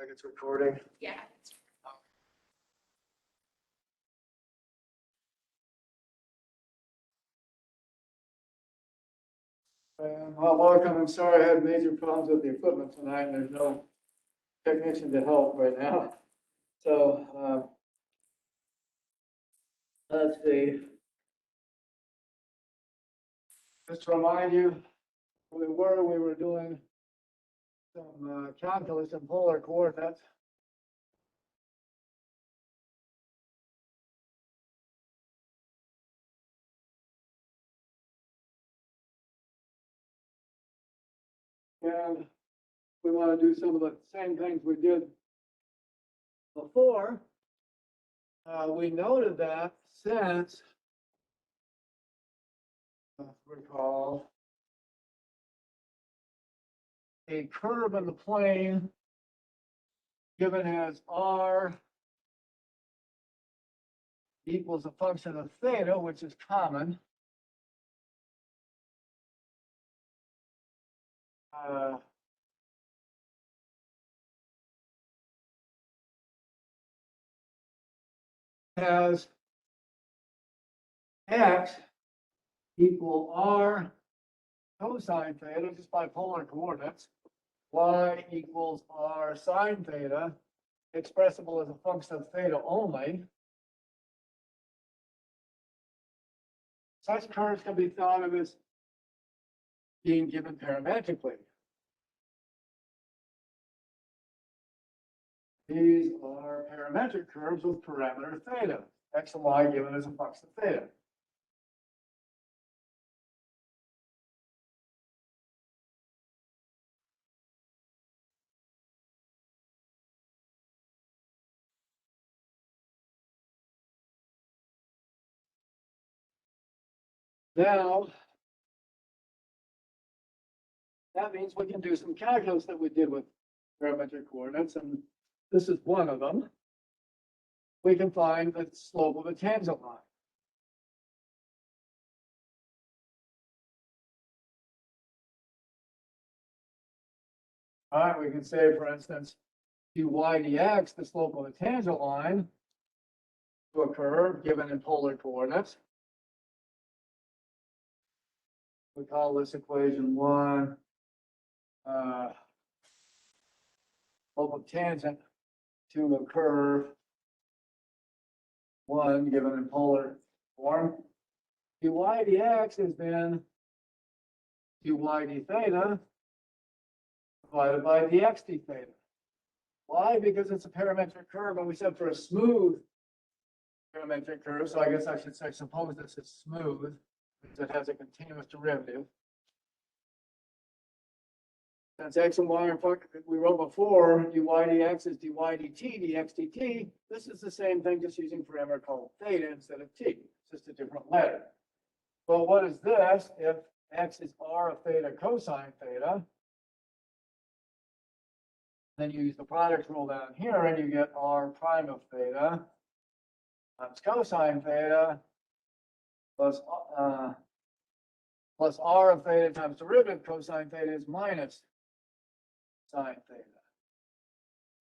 Like it's recording. Yeah. Well, welcome. I'm sorry I had major problems with the equipment tonight, and there's no technician to help right now. So, let's see. Just to remind you, where we were doing some calculus in polar coordinates. And we want to do some of the same things we did before. We noted that since, recall, a curve in the plane given as r equals a function of theta, which is common. Has x equal r cosine theta, just by polar coordinates, y equals r sine theta, expressible as a function of theta only. Such curves can be thought of as being given parametrically. These are parametric curves with parameter theta, x and y given as a function of theta. Now, that means we can do some calculus that we did with parametric coordinates, and this is one of them. We can find the slope of a tangent line. All right, we can say, for instance, dy dx, the slope of a tangent line to a curve given in polar coordinates. We call this equation one, slope of tangent to a curve one given in polar form. Dy dx is then dy d theta divided by dx d theta. Why? Because it's a parametric curve, and we said for a smooth parametric curve, so I guess I should say suppose this is smooth, because it has a continuous derivative. Since x and y are we wrote before, dy dx is dy dt, dx dt. This is the same thing, just using parameter called theta instead of t. It's just a different letter. Well, what is this? If x is r of theta cosine theta, then you use the product rule down here, and you get r prime of theta times cosine theta plus r of theta times derivative cosine theta is minus sine theta.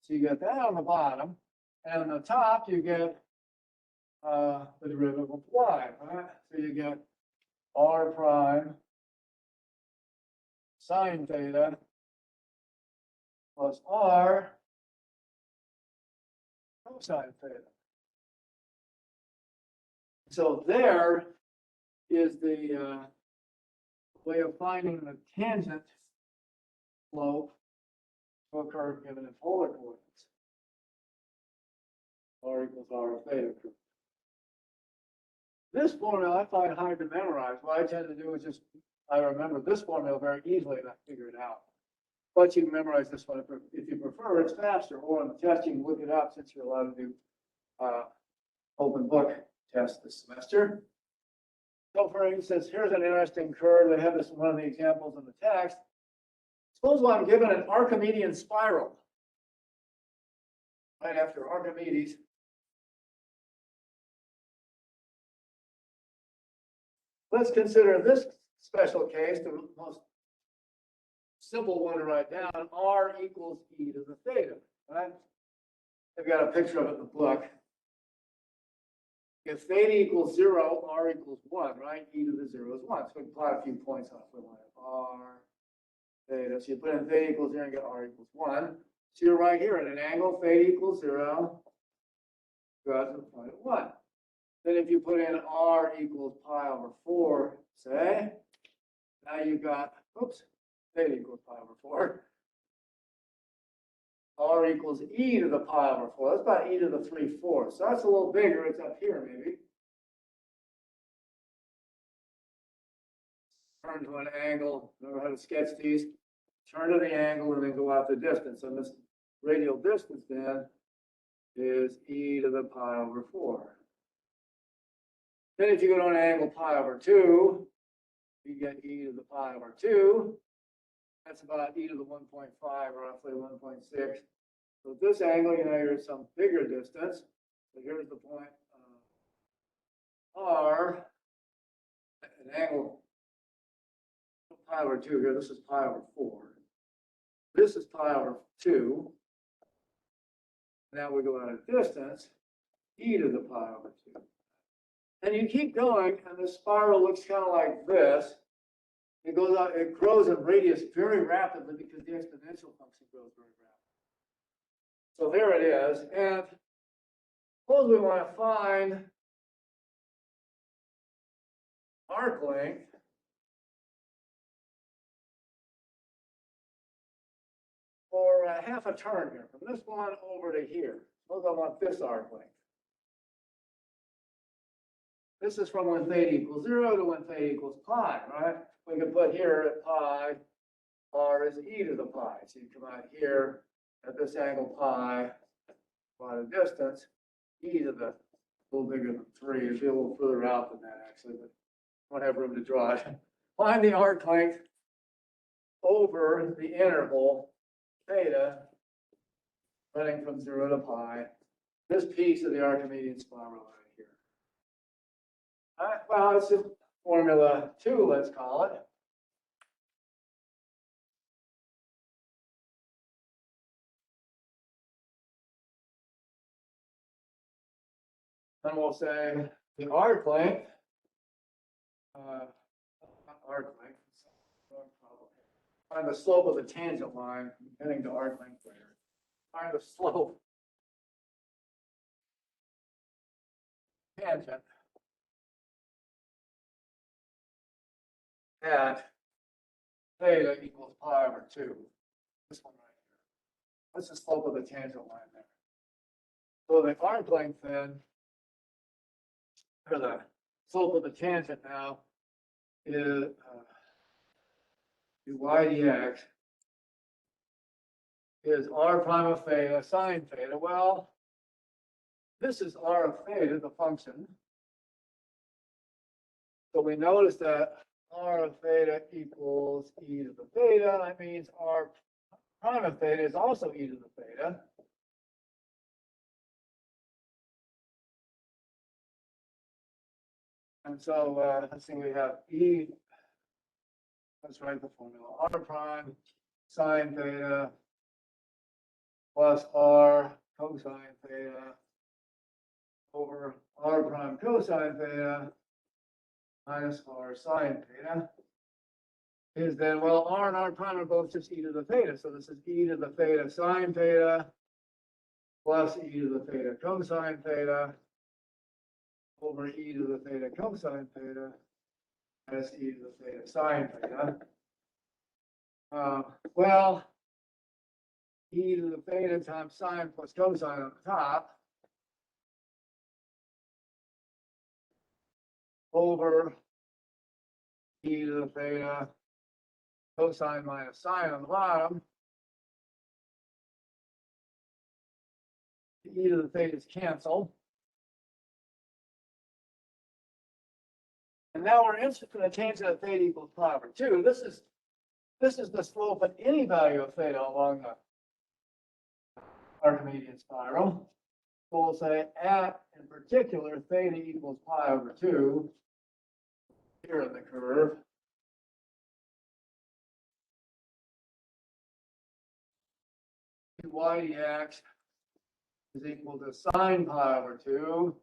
So you get that on the bottom, and on the top you get the derivative of y, right? So you get r prime sine theta plus r cosine theta. So there is the way of finding the tangent slope to a curve given in polar coordinates. R equals r of theta. This formula I find hard to memorize. What I tend to do is just, I remember this formula very easily and I figure it out. But you can memorize this one if you prefer. It's faster. Or on the test, you can look it up since you're allowed to do open book test this semester. So for instance, here's an interesting curve. They have this in one of the examples in the text. Suppose I'm given an Archimedean spiral. Right after Archimedes. Let's consider this special case, the most simple one to write down, r equals e to the theta. right? I've got a picture of it in the book. If theta equals 0, r equals 1, right? E to the 0 is 1. So we can plot a few points on it. We want r theta. So you put in theta equals 0 and get r equals 1. So you're right here at an angle, theta equals 0, go out to the point of 1. Then if you put in r equals pi over 4, say, now you've got, oops, theta equals pi over 4. R equals e to the pi over 4. That's about e to the 3/4. So that's a little bigger. It's up here, maybe. Turn to an angle. Remember how to sketch these? Turn to the angle and then go out the distance. And this radial distance then is e to the pi over 4. Then if you go to an angle pi over 2, you get e to the pi over 2. That's about e to the 1.5, roughly 1.6. So at this angle, you know, you're at some bigger distance. So here's the point R, an angle pi over 2 here. This is pi over 4. This is pi over 2. Now we go out a distance, e to the pi over 2. And you keep going, and the spiral looks kind of like this. It goes out, it grows in radius very rapidly because the exponential function grows very rapidly. So there it is. And suppose we want to find arc length for half a turn here, from this one over to here. Suppose I want this arc length. This is from when theta equals 0 to when theta equals pi, right? We can put here at pi, r is e to the pi. So you come out here at this angle pi, by the distance, e to the, a little bigger than 3. It'd be a little further out than that, actually, but I don't have room to draw it. Find the arc length over the interval theta running from 0 to pi. This piece of the Archimedean spiral right here. All right, well, it's just formula 2, let's call it. And we'll say the arc length, find the slope of the tangent line heading to arc length later. Find the slope tangent at theta equals pi over 2. This one right here. What's the slope of the tangent line there? So the arc length then, or the slope of the tangent now, is y dx is r prime of theta sine theta. Well, this is r of theta, the function. So we notice that r of theta equals e to the theta. That means r prime of theta is also e to the theta. And so let's see, we have e, let's write the formula, r prime sine theta plus r cosine theta over r prime cosine theta minus r sine theta is then, well, r and r prime are both just e to the theta. So this is e to the theta sine theta plus e to the theta cosine theta over e to the theta cosine theta minus e to the theta sine theta. Well, e to the theta times sine plus cosine on the top over e to the theta cosine minus sine on the bottom. The e to the thetas cancel. And now we're interested in the tangent of theta equals pi over 2. This is the slope at any value of theta along the Archimedean spiral. So we'll say at, in particular, theta equals pi over 2 here in the curve. y dx is equal to sine pi over 2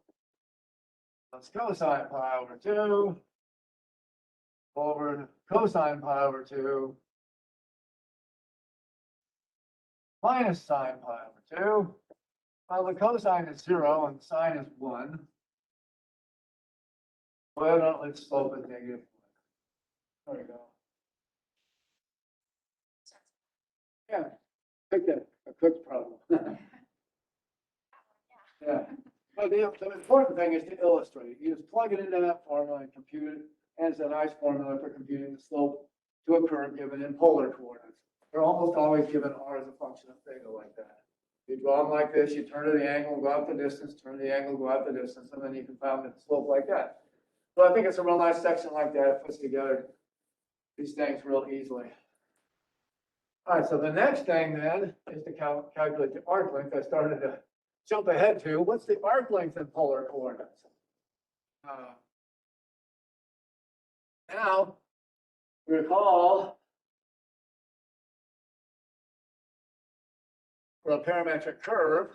plus cosine pi over 2 over cosine pi over 2 minus sine pi over 2. Well, the cosine is 0 and the sine is 1. Well, no, its slope is negative 1. There we go. Yeah, pick that, a quick problem. Yeah. But the important thing is to illustrate. You just plug it into that formula and compute it. And it's a nice formula for computing the slope to a curve given in polar coordinates. They're almost always given r as a function of theta like that. You draw them like this, you turn to the angle, go out the distance, turn to the angle, go out the distance, and then you can find the slope like that. So I think it's a real nice section like that. It puts together these things real easily. All right, so the next thing then is to calculate the arc length. I started to jump ahead to. What's the arc length in polar coordinates? Now, recall for a parametric curve,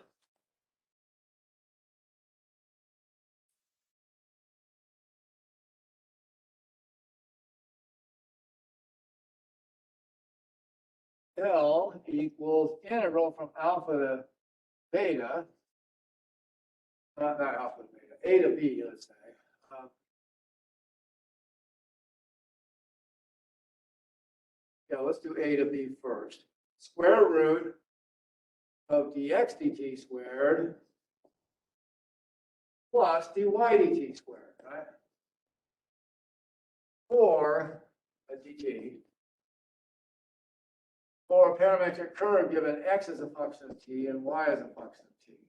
L equals integral from alpha to beta, not alpha to beta, A to B, let's say. Yeah, let's do A to B first. Square root of dx dt squared plus dy dt squared, right? For a dt. For a parametric curve given x as a function of t and y as a function of t.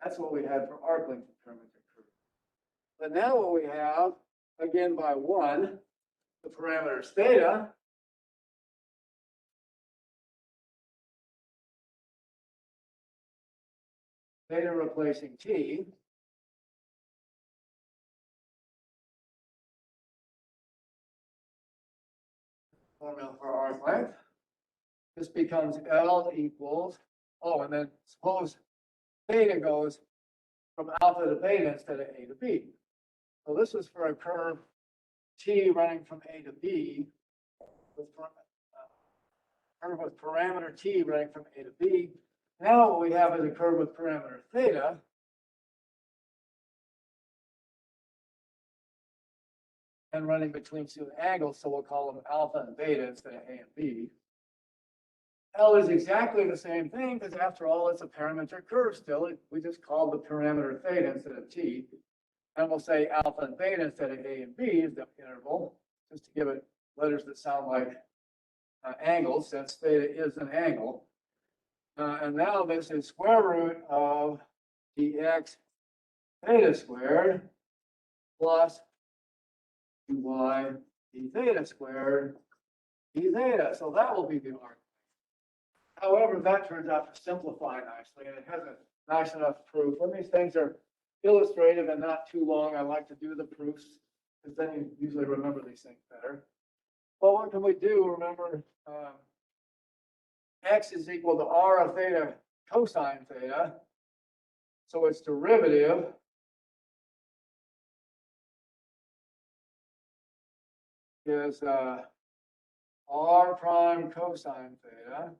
That's what we had for arc length parametric curve. But now what we have, again by 1, the parameters theta, theta replacing t, formula for arc length. This becomes L equals, oh, and then suppose theta goes from alpha to beta instead of A to B. So this is for a curve T running from A to B, with curve with parameter T running from A to B. Now what we have is a curve with parameter theta. And running between two angles, so we'll call them alpha and beta instead of A and B. L is exactly the same thing because after all, it's a parametric curve still. We just called the parameter theta instead of T. And we'll say alpha and beta instead of A and B is the interval, just to give it letters that sound like angles, since theta is an angle. And now this is square root of dx theta squared plus 2y d theta squared d theta. So that will be the arc. However, that turns out to simplify nicely, and it has a nice enough proof. When these things are illustrative and not too long, I like to do the proofs, because then you usually remember these things better. Well, what can we do? Remember, x is equal to r of theta cosine theta. So its derivative is r prime cosine theta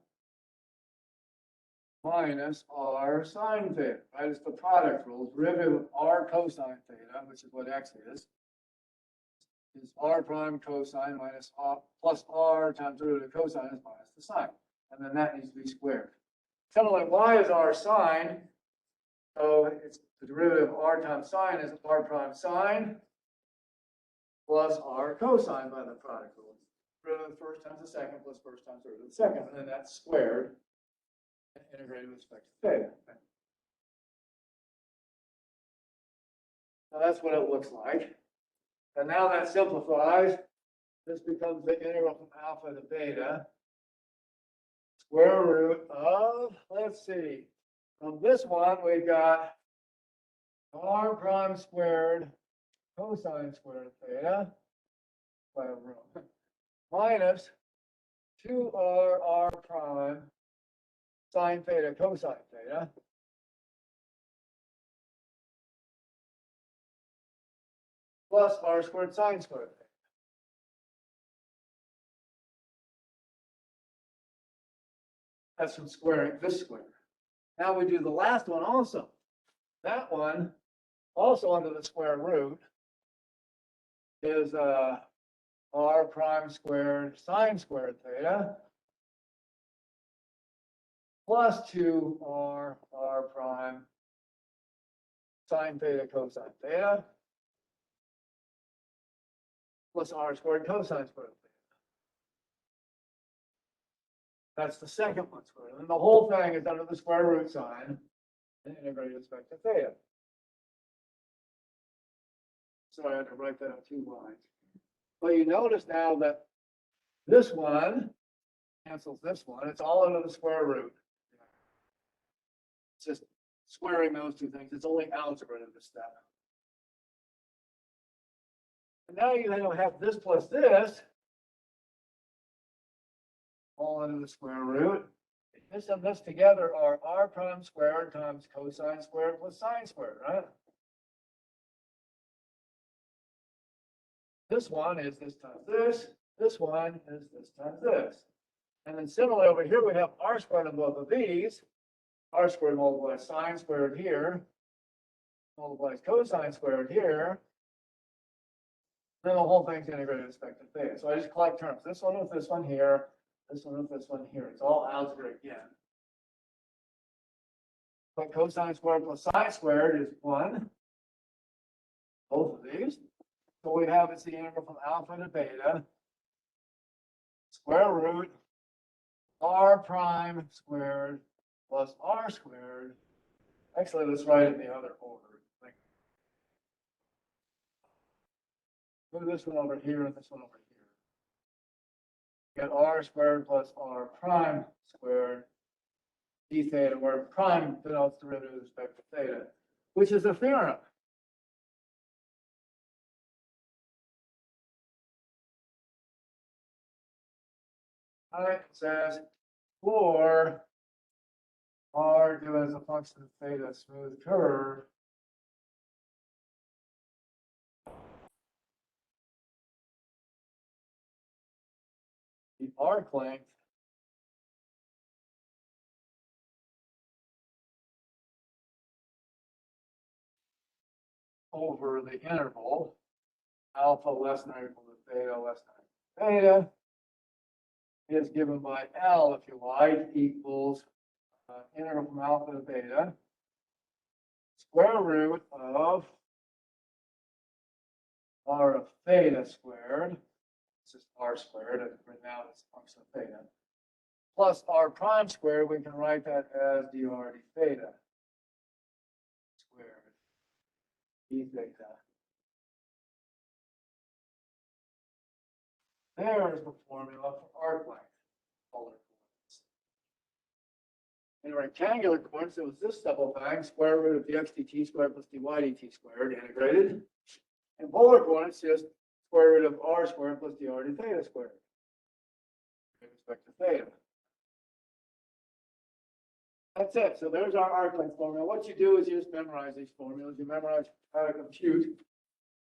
minus r sine theta, right? It's the product rule. Derivative of r cosine theta, which is what x is r prime cosine minus r plus r times the root of cosine is minus the sine. And then that needs to be squared. Similarly, y is r sine. So it's the derivative of r times sine is r prime sine plus r cosine by the product rule. Root of the first times the second plus first times the root of the second. And then that's squared and integrated with respect to theta. Now that's what it looks like. And now that simplifies. This becomes the integral from alpha to beta. Square root of, let's see, from this one we've got r prime squared cosine squared theta minus 2r r prime sine theta cosine theta plus r squared sine squared theta. That's from squaring this square. Now we do the last one also. That one, also under the square root, is r prime squared sine squared theta plus 2r r prime sine theta cosine theta plus r squared cosine squared theta. That's the second one squared. And the whole thing is under the square root sign and integrate with respect to theta. So I had to write that on 2 lines. But you notice now that this one cancels this one. It's all under the square root. It's just squaring those two things. It's only algebra in this step. And now you have this plus this all under the square root. This and this together are r prime squared times cosine squared plus sine squared, right? This one is this times this. This one is this times this. And then similarly over here, we have r squared on both of these. R squared multiplies sine squared here, multiplies cosine squared here. Then the whole thing's integrated with respect to theta. So I just collect terms. This one with this one here, this one with this one here. It's all algebra again. But cosine squared plus sine squared is 1. Both of these. So we have it's the integral from alpha to beta, square root r prime squared plus r squared. Actually, let's write it in the other order. Move this one over here and this one over here. Get r squared plus r prime squared d theta, where prime denotes derivative with respect to theta, which is a theorem. It says for r given as a function of theta smooth curve, the arc length over the interval alpha less than or equal to theta less than or equal to theta is given by L, if you like, equals integral from alpha to beta, square root of r of theta squared, this is r squared, and right now it's a function of theta, plus r prime squared, we can write that as dr d theta squared d theta. There's the formula for arc length, polar coordinates. In rectangular coordinates, it was this double thing, square root of dx dt squared plus dy dt squared integrated. In polar coordinates, just square root of r squared plus dr d theta squared with respect to theta. That's it. So there's our arc length formula. What you do is you just memorize these formulas. You memorize how to compute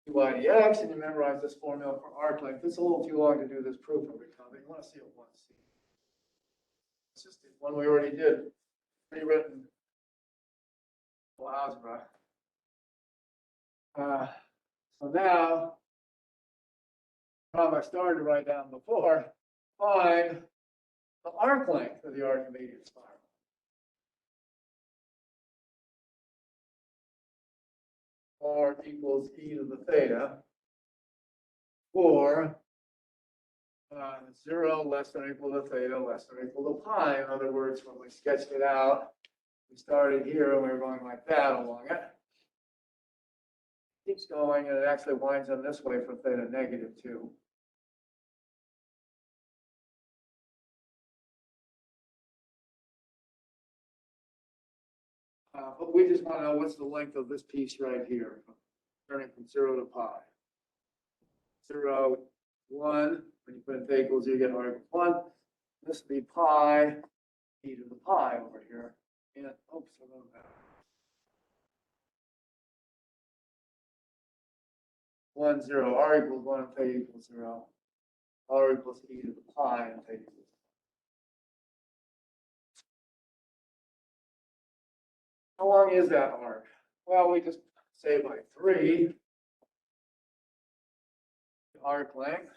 dy dx, and you memorize this formula for arc length. It's a little too long to do this proof every time, but you want to see it once. It's just the one we already did, rewritten algebra. So now, problem I started to write down before, find the arc length of the Archimedes spiral. R equals e to the theta for 0 less than or equal to theta less than or equal to pi. In other words, when we sketched it out, we started here and we were going like that along it. Keeps going and it actually winds up this way for theta negative 2. But we just want to know what's the length of this piece right here, turning from 0 to pi. 0, 1, when you put in theta equals, you get r equals 1. This would be pi e to the pi over here. And, oops, a little bit. 1, 0, r equals 1 and theta equals 0. R equals e to the pi and theta equals 0. How long is that arc? Well, we just say by 3. The arc length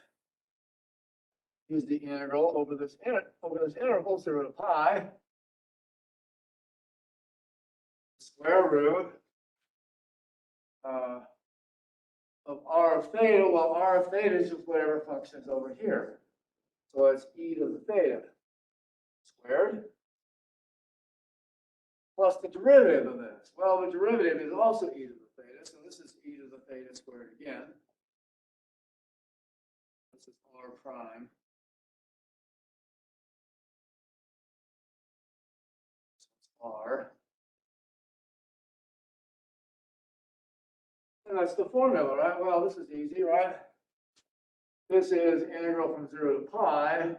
is the integral over this interval 0 to pi. Square root of r of theta. Well, r of theta is just whatever function is over here. So it's e to the theta squared plus the derivative of this. Well, the derivative is also e to the theta, so this is e to the theta squared again. This is r prime. So it's r. And that's the formula, right? Well, this is easy, right? This is integral from 0 to pi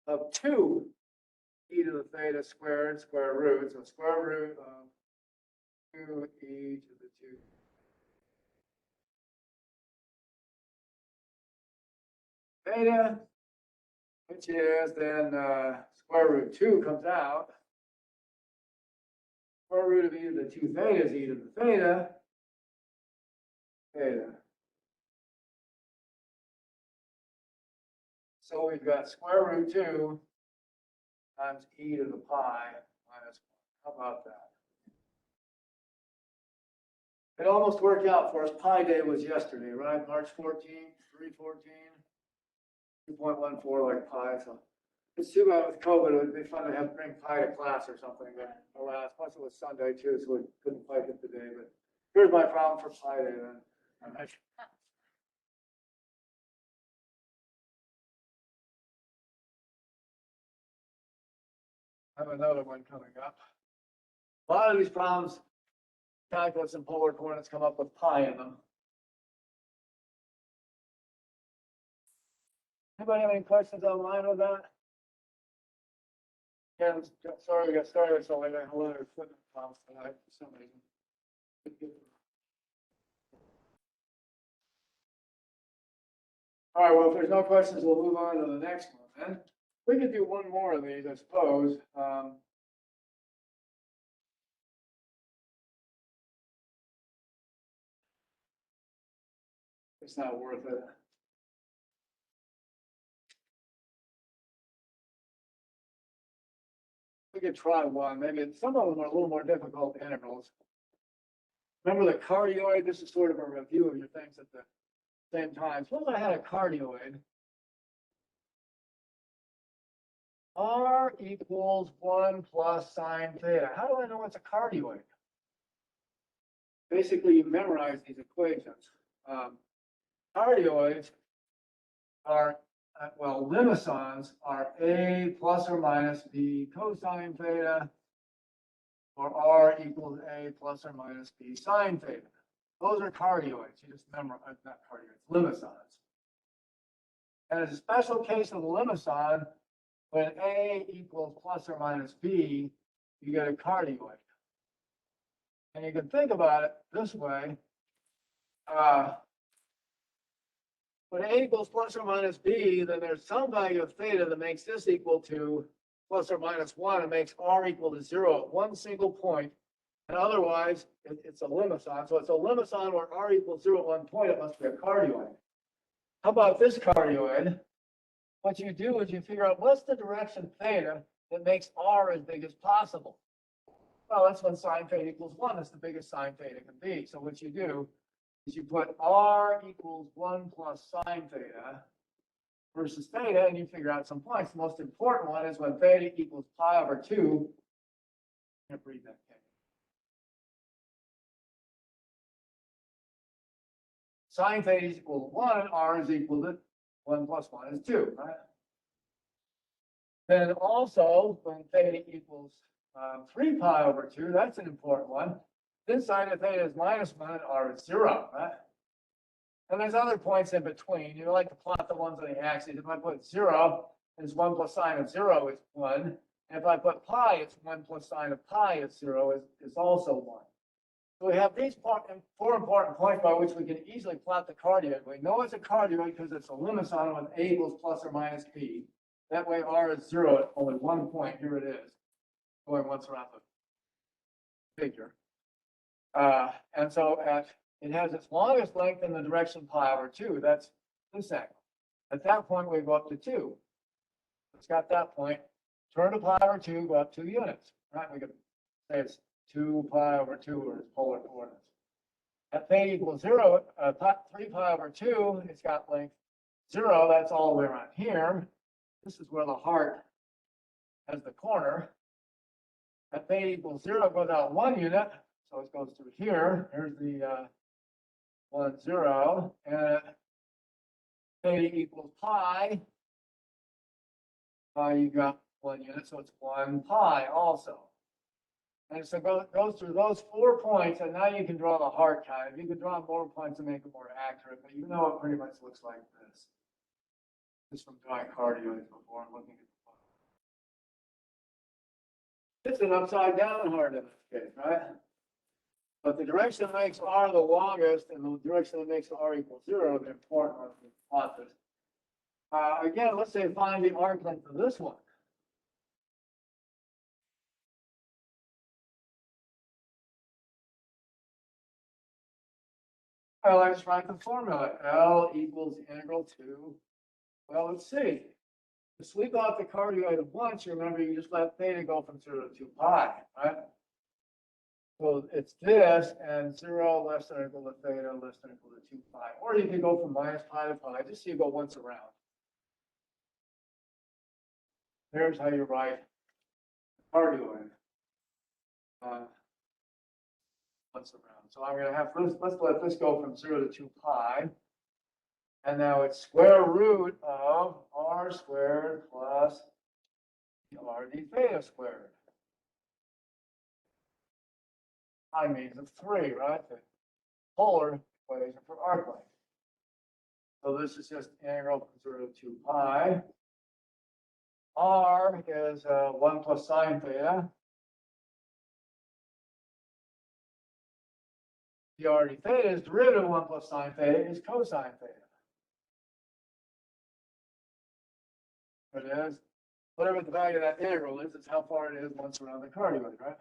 of 2 e to the theta squared square root. So square root of 2 e to the 2. Theta, which is then square root 2 comes out. Square root of e to the 2 theta is e to the theta. Theta. So we've got square root 2 times e to the pi minus 1. How about that? It almost worked out for us. Pi day was yesterday, right? March 14th, 314, 2.14 like pi. So it's too bad with COVID. It would be fun to have bring pi to class or something. But alas, plus it was Sunday too, so we couldn't fight it today. But here's my problem for pi day then. I have another one coming up. A lot of these problems, calculus and polar coordinates come up with pi in them. Anybody have any questions online with that? Yeah, sorry we got started so late. I had a lot of equipment problems tonight for some reason. All right, well, if there's no questions, we'll move on to the next one then. We could do one more of these, I suppose. It's not worth it. We could try one. Maybe some of them are a little more difficult integrals. Remember the cardioid? This is sort of a review of your things at the same time. Suppose I had a cardioid. R equals 1 plus sine theta. How do I know it's a cardioid? Basically, you memorize these equations. Cardioids are, well, limicons are A plus or minus B cosine theta, or R equals A plus or minus B sine theta. Those are cardioids. You just memorize, not cardioids, limicons. And as a special case of the limicon, when A equals plus or minus B, you get a cardioid. And you can think about it this way. When A equals plus or minus B, then there's some value of theta that makes this equal to plus or minus 1 and makes R equal to 0 at one single point. And otherwise, it's a limicon. So it's a limicon where R equals 0 at one point. It must be a cardioid. How about this cardioid? What you do is you figure out what's the direction theta that makes R as big as possible. Well, that's when sine theta equals 1. That's the biggest sine theta can be. So what you do is you put R equals 1 plus sine theta versus theta, and you figure out some points. The most important one is when theta equals pi over 2. I can't read that, can you? Sine theta is equal to 1, and R is equal to 1 plus 1 is 2, right? Then also, when theta equals 3 pi over 2, that's an important one. This sine of theta is minus 1 and R is 0, right? And there's other points in between. You like to plot the ones on the axis. If I put 0, it's 1 plus sine of 0 is 1. And if I put pi, it's 1 plus sine of pi is 0 is also 1. So we have these four important points by which we can easily plot the cardioid. We know it's a cardioid because it's a limit on it when a equals plus or minus b. That way r is 0 at only one point. Here it is, going once around the figure. And so it has its longest length in the direction pi over 2. That's this angle. At that point, we go up to 2. It's got that point. Turn to pi over 2, go up 2 units. Right? We can say it's 2 pi over 2 or its polar coordinates. At theta equals 0, 3 pi over 2, it's got length 0. That's all the way around here. This is where the heart has the corner. At theta equals 0, it goes out 1 unit. So it goes through here. Here's the 1, 0. And at theta equals pi, you got 1 unit. So it's 1 pi also. And so it goes through those 4 points. And now you can draw the heart kind of. You can draw more points to make it more accurate. But you know it pretty much looks like this. Just from drawing cardioids before and looking at the It's an upside down heart in this case, right? But the direction that makes r the longest and the direction that makes r equals 0 is important when we plot this. Again, let's say find the arc length of this one. Well, let's write the formula. L equals integral to, well, let's see. To sweep out the cardioid at once, you remember you just let theta go from 0 to 2 pi, right? So it's this and 0 less than or equal to theta less than or equal to 2 pi. Or you can go from minus pi to pi, just so you go once around. Here's how you write cardioid once around. So I'm going to have, let's let this go from 0 to 2 pi. And now it's square root of r squared plus r d theta squared. Pi means of 3, right? The polar equation for arc length. So this is just integral from 0 to 2 pi. R is 1 plus sine theta. The r d theta is derivative of 1 plus sine theta is cosine theta. It is. Whatever the value of that integral is, it's how far it is once around the cardioid, right?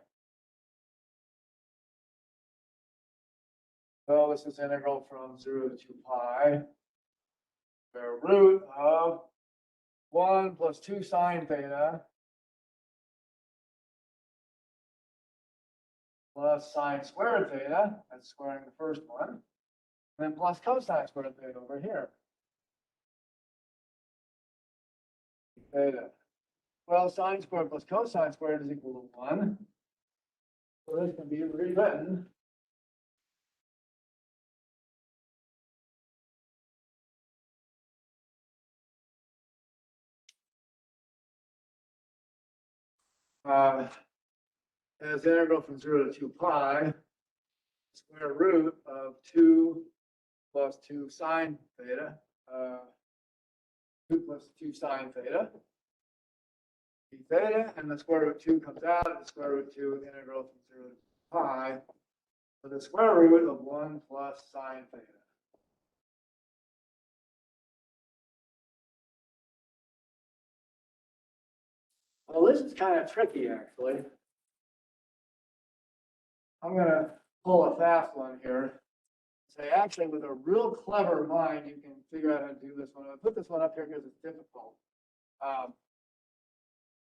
So this is integral from 0 to 2 pi. Square root of 1 plus 2 sine theta plus sine squared theta, that's squaring the first one, and then plus cosine squared theta over here. Theta. Well, sine squared plus cosine squared is equal to 1. So this can be rewritten as integral from 0 to 2 pi, square root of 2 plus 2 sine theta, 2 plus 2 sine theta, d theta, and the square root 2 comes out, and the square root 2 integral from 0 to pi, so the square root of 1 plus sine theta. Well, this is kind of tricky, actually. I'm going to pull a fast one here. Say, actually, with a real clever mind, you can figure out how to do this one. I put this one up here because it's difficult.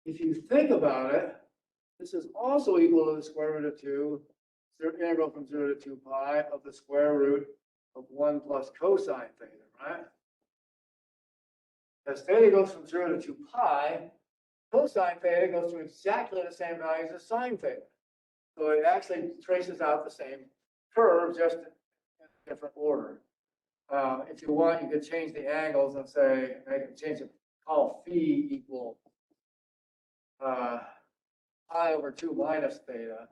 If you think about it, this is also equal to the square root of 2, integral from 0 to 2 pi of the square root of 1 plus cosine theta, right? As theta goes from 0 to 2 pi, cosine theta goes to exactly the same values as sine theta. So it actually traces out the same curve, just in a different order. If you want, you could change the angles and say, I can change it, call phi equal pi over 2 minus theta.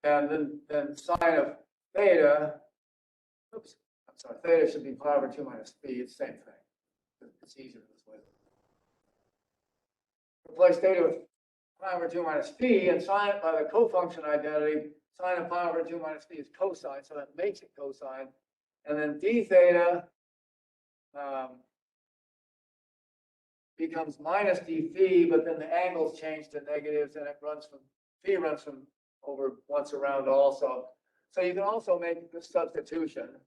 And then sine of theta, oops, I'm sorry, theta should be pi over 2 minus phi. It's the same thing. It's easier this way. replace theta with pi over 2 minus phi and sine it by the cofunction identity. Sine of pi over 2 minus phi is cosine, so that makes it cosine. And then d theta becomes minus d phi, but then the angles change to negatives, and it runs from phi runs from over once around also. So you can also make this substitution,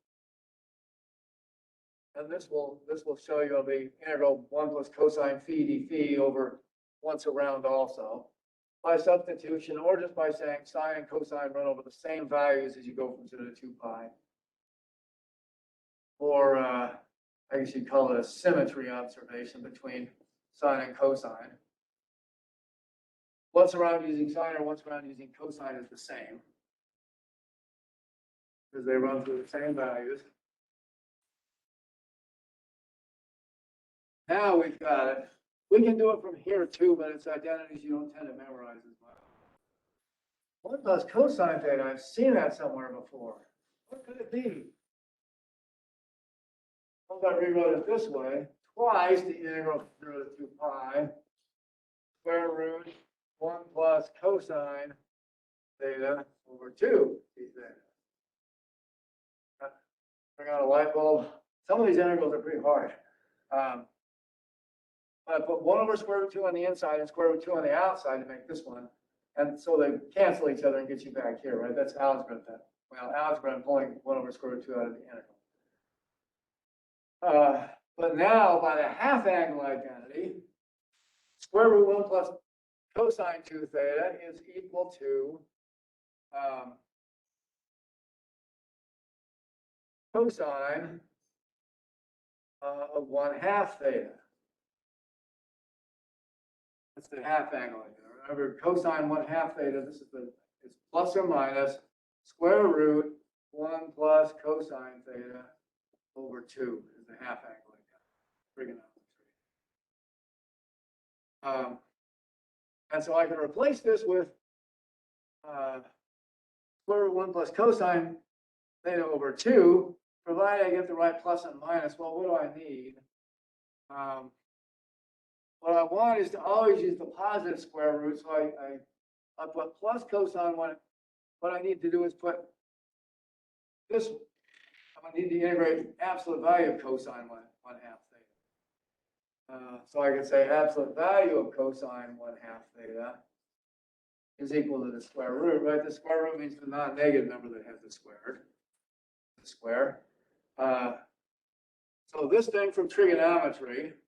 and this will show you the integral 1 plus cosine phi d phi over once around also by substitution, or just by saying sine and cosine run over the same values as you go from 0 to 2 pi. Or I guess you'd call it a symmetry observation between sine and cosine. Once around using sine or once around using cosine is the same, because they run through the same values. Now we've got it. We can do it from here too, but it's identities you don't tend to memorize as well. 1 plus cosine theta, I've seen that somewhere before. What could it be? Well, I rewrote it this way. Twice the integral from 0 to 2 pi square root 1 plus cosine theta over 2 d theta. Bring out a light bulb. Some of these integrals are pretty hard. I put 1 over square root 2 on the inside and square root 2 on the outside to make this one. And so they cancel each other and get you back here, right? That's algebra. Well, algebra, I'm pulling 1 over square root 2 out of the integral. But now, by the half angle identity, square root 1 plus cosine 2 theta is equal to cosine of 1/2 theta. That's the half angle identity. Remember, cosine 1/2 theta, this is it's plus or minus square root 1 plus cosine theta over 2 is the half angle identity. And so I can replace this with square root 1 plus cosine theta over 2, provided I get the right plus and minus. Well, what do I need? What I want is to always use the positive square root. So I put plus cosine 1. What I need to do is put this. I need to integrate absolute value of cosine 1/2 theta. So I can say absolute value of cosine 1/2 theta is equal to the square root, right? The square root means the non-negative number that has the squared. The square. So this thing from trigonometry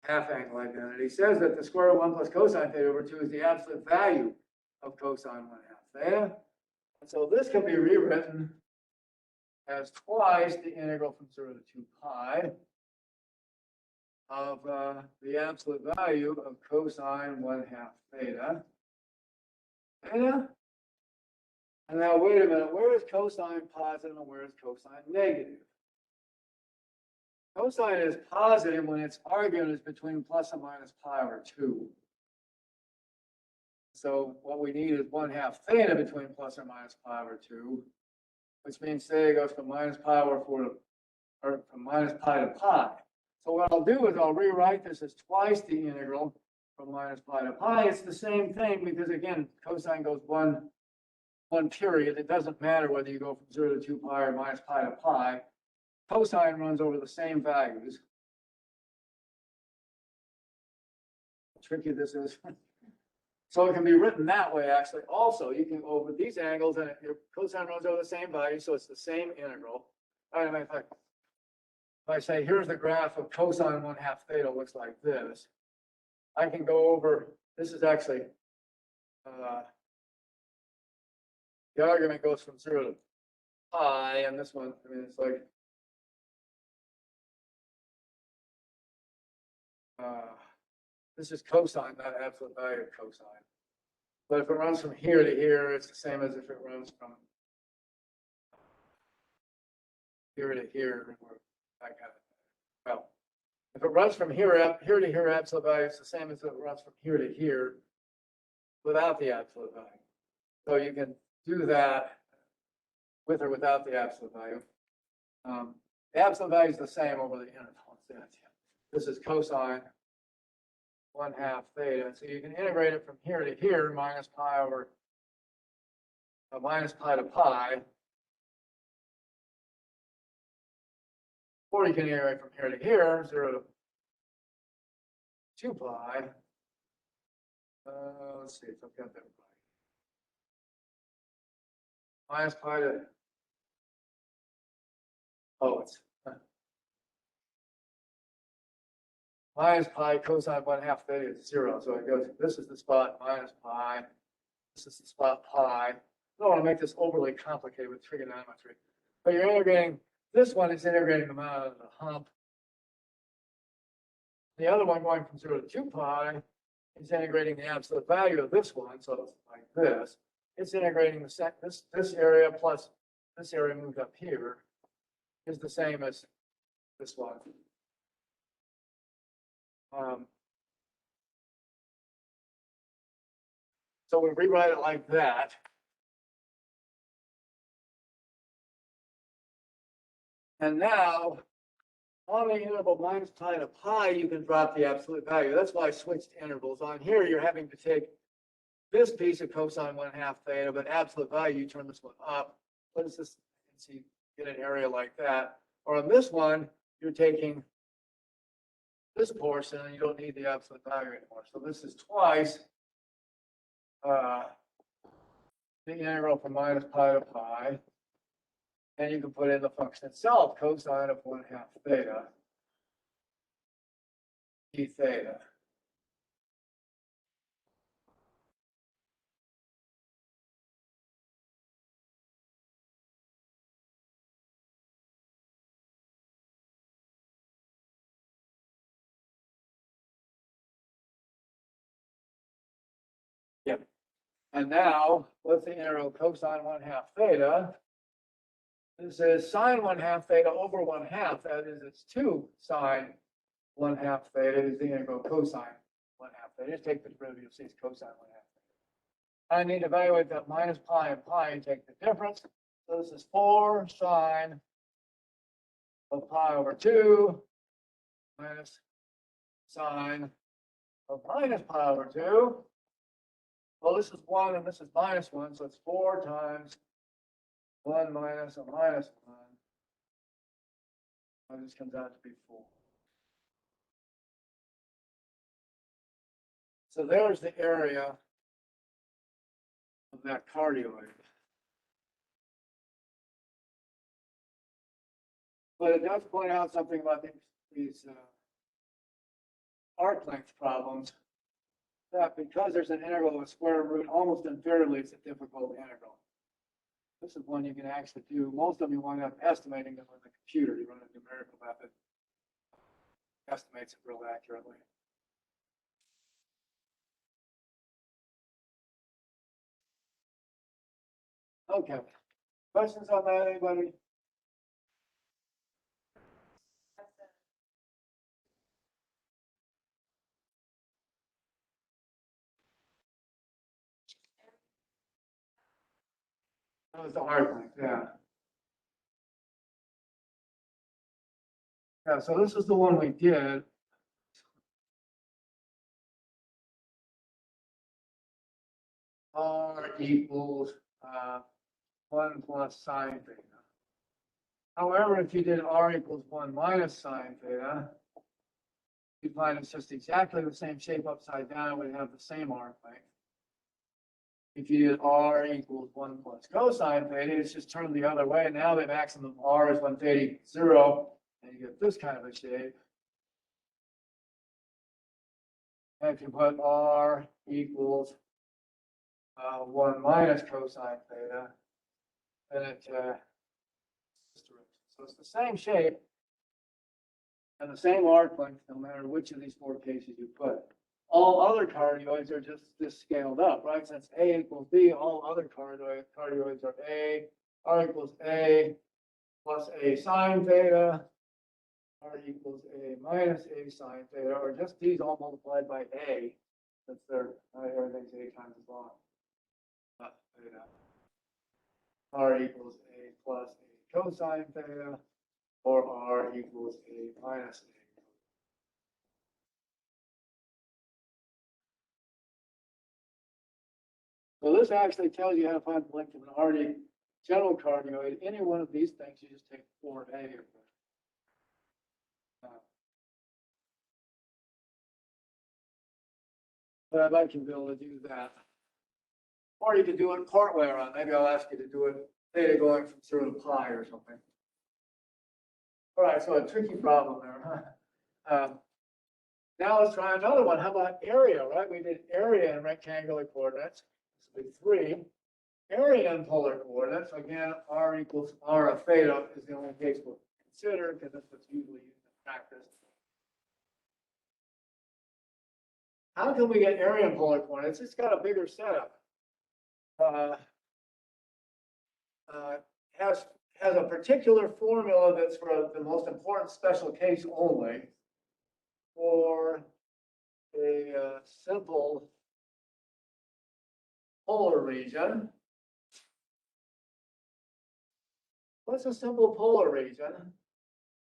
half angle identity says that the square root 1 plus cosine theta over 2 is the absolute value of cosine 1/2 theta. And so this can be rewritten as twice the integral from 0 to 2 pi of the absolute value of cosine 1/2 theta. And now wait a minute, where is cosine positive and where is cosine negative? Cosine is positive when its argument is between plus and minus pi over 2. So what we need is 1/2 theta between plus or minus pi over 2, which means theta goes from minus pi over 4 to, or from minus pi to pi. So what I'll do is I'll rewrite this as twice the integral from minus pi to pi. It's the same thing because, again, cosine goes one period. It doesn't matter whether you go from 0 to 2 pi or minus pi to pi. Cosine runs over the same values. How tricky this is. So it can be written that way, actually. Also, you can go over these angles and your cosine runs over the same value, so it's the same integral. All right, if I say, here's the graph of cosine 1/2 theta, looks like this. I can go over, this is actually, the argument goes from 0 to pi, and this one, I mean, it's like, this is cosine, not absolute value of cosine. But if it runs from here to here, it's the same as if it runs from here to here. That kind of thing. Well, if it runs from here to here, absolute value, it's the same as if it runs from here to here without the absolute value. So you can do that with or without the absolute value. The absolute value is the same over the interval. This is cosine 1/2 theta. So you can integrate it from here to here, minus pi over minus pi to pi. Or you can integrate from here to here, 0 to 2 pi. Let's see if I've got that right. Minus pi to, it's minus pi cosine 1/2 theta is 0. So it goes, this is the spot minus pi. This is the spot pi. I don't want to make this overly complicated with trigonometry. But you're integrating, this one is integrating them out of the hump. The other one going from 0 to 2 pi is integrating the absolute value of this one. So it's like this. It's integrating this area plus this area moved up here is the same as this one. So we rewrite it like that. And now, on the interval minus pi to pi, you can drop the absolute value. That's why I switched intervals. On here, you're having to take this piece of cosine 1/2 theta, but absolute value, you turn this one up. What is this? See, get an area like that. Or on this one, you're taking this portion and you don't need the absolute value anymore. So this is twice the integral from minus pi to pi. And you can put in the function itself, cosine of 1/2 theta, d theta. Yep. And now, what's the integral of cosine 1/2 theta? This is sine 1/2 theta over 1/2. That is, it's 2 sine 1/2 theta is the integral of cosine 1/2 theta. Just take the derivative, you'll see it's cosine 1/2 theta. I need to evaluate that minus pi and pi and take the difference. So this is 4 sine of pi over 2 minus sine of minus pi over 2. Well, this is 1 and this is minus 1, so it's 4 times 1 minus a minus 1. And this comes out to be 4. So there's the area of that cardioid. But it does point out something about these arc length problems, that because there's an integral of a square root, almost invariably it's a difficult integral. This is one you can actually do. Most of them you wind up estimating them on the computer. You run a numerical method, estimates it real accurately. Okay. Questions on that, anybody? That was the arc length, yeah. Yeah, so this is the one we did. R equals 1 plus sine theta. However, if you did R equals 1 minus sine theta, you'd find it's just exactly the same shape upside down. It would have the same arc length. If you did R equals 1 plus cosine theta, it's just turned the other way. Now the maximum R is when theta equals 0, and you get this kind of a shape. And if you put R equals 1 minus cosine theta, then it so it's the same shape and the same arc length, no matter which of these 4 cases you put. All other cardioids are just scaled up, right? Since A equals B, all other cardioids are A. R equals A plus A sine theta. R equals A minus A sine theta, or just these all multiplied by A, since they're everything's A times as long. Theta. R equals A plus A cosine theta. or R equals A minus A. So this actually tells you how to find the length of an already general cardioid. Any one of these things, you just take 4A. But I'd like you to be able to do that. Or you could do it partway around. Maybe I'll ask you to do it theta going from 0 to pi or something. All right, so a tricky problem there, huh? Now let's try another one. How about area, right? We did area in rectangular coordinates. This will be 3. Area in polar coordinates, again, R equals R of theta is the only case we'll consider because that's what's usually used in practice. How can we get area in polar coordinates? It's got a bigger setup. Has a particular formula that's for the most important special case only for a simple polar region. What's a simple polar region?